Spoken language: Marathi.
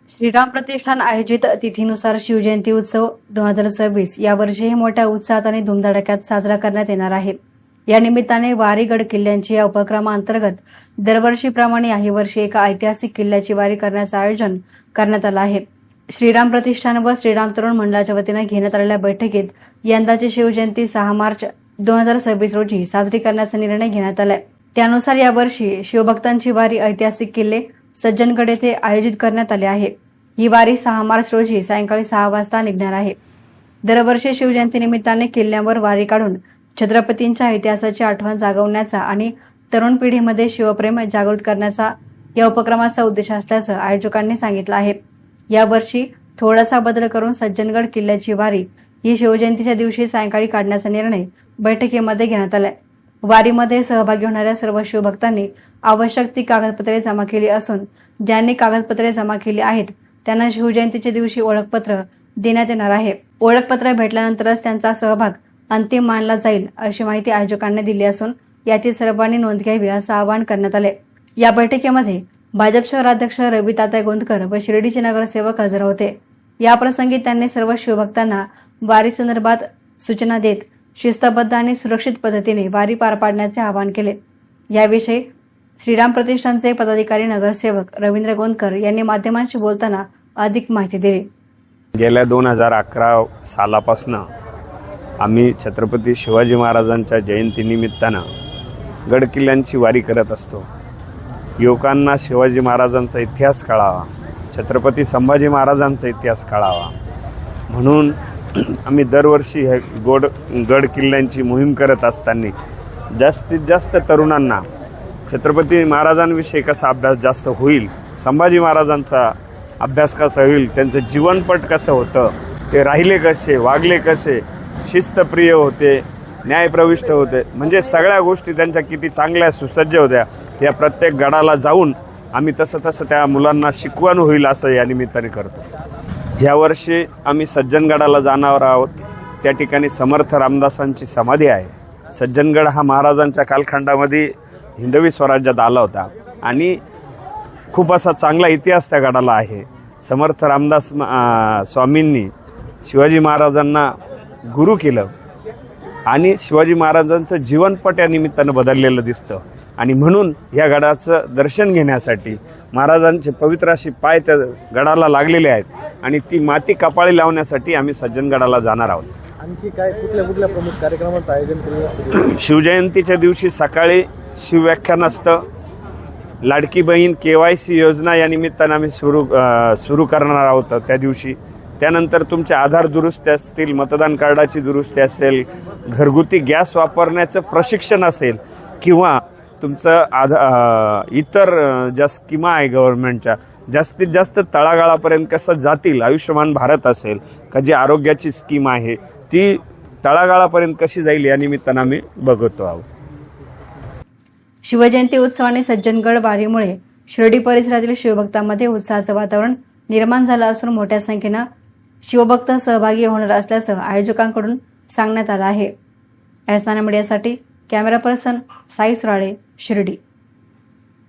श्रीराम प्रतिष्ठान आयोजित तिथीनुसार शिवजयंती उत्सव 2026 यावर्षीही मोठ्या उत्साहात आणि धुमधडाक्यात साजरा करण्यात येणार आहे। या निमित्ताने वारी गड किल्ल्यांची या उपक्रमाअंतर्गत दरवर्षीप्रमाणे याही वर्षी एका ऐतिहासिक किल्ल्याची वारी करण्याचे आयोजन करण्यात आले आहे। श्रीराम प्रतिष्ठान व श्रीराम तरुण मंडळाच्या वतीने घेण्यात आलेल्या बैठकीत यंदाची शिवजयंती 6 मार्च 2026 रोजी साजरी करण्याचा निर्णय घेण्यात आलाय। त्यानुसार यावर्षी शिवभक्तांची वारी ऐतिहासिक किल्ले सज्जनगड येथे आयोजित करण्यात आले आहे। ही वारी 6 मार्च रोजी सायंकाळी 6 वाजता निघणार आहे। दरवर्षी शिवजयंती निमित्ताने किल्ल्यावर वारी काढून छत्रपतींच्या इतिहासाची आठवण जागवण्याचा आणि तरुण पिढीमध्ये शिवप्रेम जागृत करण्याचा या उपक्रमाचा उद्देश असल्याचं आयोजकांनी सांगितलं आहे। यावर्षी थोडासा बदल करून सज्जनगड किल्ल्याची वारी ही शिवजयंतीच्या दिवशी सायंकाळी काढण्याचा निर्णय बैठकीमध्ये घेण्यात आलाय। वारीमध्ये सहभागी होणाऱ्या सर्व शिवभक्तांनी आवश्यक ती कागदपत्रे जमा केली असून ज्यांनी कागदपत्रे जमा केली आहेत त्यांना शिवजयंतीच्या दिवशी ओळखपत्र देण्यात येणार आहे। ओळखपत्र भेटल्यानंतरच त्यांचा सहभाग अंतिम मानला जाईल अशी माहिती आयोजकांनी दिली असून याची सर्वांनी नोंद घ्यावी असं आवाहन करण्यात आले। या बैठकीमध्ये भाजप शहराध्यक्ष रवी तात्या गोंदकर व शिर्डीचे नगरसेवक हजर होते। याप्रसंगी त्यांनी सर्व शिवभक्तांना वारी संदर्भात सूचना देत शिस्तबद्ध आणि सुरक्षित पद्धतीने वारी पार पाडण्याचे आवाहन केले। याविषयी श्रीराम प्रतिष्ठानचे पदाधिकारी नगरसेवक रवींद्र गोंदकर यांनी माध्यमांशी बोलताना अधिक माहिती दिली। गेल्या 2011 सालापासून आम्ही छत्रपती शिवाजी महाराजांच्या जयंतीनिमित्तानं गडकिल्ल्यांची वारी करत असतो। युवकांना शिवाजी महाराजांचा इतिहास कळावा, छत्रपती संभाजी महाराजांचा इतिहास कळावा म्हणून आम्ही दरवर्षी हे गड किल्ल्यांची मोहीम करत असताना जास्तीत जास्त तरुणांना छत्रपती महाराजांविषयी कसा अभ्यास जास्त होईल, संभाजी महाराजांचा अभ्यास कसा होईल, त्यांचं जीवनपट कसं होतं, ते राहिले कसे, वागले कसे, शिस्तप्रिय होते, न्यायप्रविष्ट होते, म्हणजे सगळ्या गोष्टी त्यांच्या किती चांगल्या सुसज्ज होत्या त्या प्रत्येक गडाला जाऊन आम्ही तसं त्या मुलांना शिकवण होईल असं या निमित्ताने करतो। यावर्षी आम्ही सज्जनगडाला जाणार आहोत। त्या ठिकाणी समर्थ रामदासांची समाधी आहे। सज्जनगड हा महाराजांच्या कालखंडामध्ये हिंदवी स्वराज्यात आला होता आणि खूप असा चांगला इतिहास त्या गडाला आहे। समर्थ रामदास स्वामींनी शिवाजी महाराजांना गुरु केलं आणि शिवाजी महाराजांचं जीवनपट या निमित्तानं बदललेलं दिसतं आणि म्हणून या गडाचं दर्शन घेण्यासाठी महाराजांचे पवित्र असे पाय त्या गडाला लागलेले आहेत आणि ती माती कपाळी लावण्यासाठी आम्ही सज्जनगडाला जाणार आहोत। आणखी काय कुठल्या प्रमुख कार्यक्रमांचं आयोजन केलं? शिवजयंतीच्या दिवशी सकाळी शिवव्याख्यान असतं। लाडकी बहीण KYC योजना या निमित्तानं आम्ही सुरू करणार आहोत त्या दिवशी। त्यानंतर तुमचे आधार दुरुस्ती असतील, मतदान कार्डाची दुरुस्ती असेल, घरगुती गॅस वापरण्याचं प्रशिक्षण असेल किंवा तुमचं इतर ज्या स्कीमा आहे गव्हर्नमेंटच्या जास्तीत जास्त तळागाळापर्यंत कसं जातील, आयुष्यमान भारत असेल का जी आरोग्याची स्कीम आहे ती तळागाळापर्यंत कशी जाईल या निमित्तानं आम्ही बघतो आहोत। शिवजयंती उत्सव आणि सज्जनगड वारीमुळे शिर्डी परिसरातील शिवभक्तांमध्ये उत्साहाचं वातावरण निर्माण झालं असून मोठ्या संख्येनं शिवभक्त सहभागी होणार असल्याचं आयोजकांकडून सांगण्यात आलं आहे। एसनाना मीडियासाठी कॅमेरा पर्सन साई सुराळे, शिर्डी।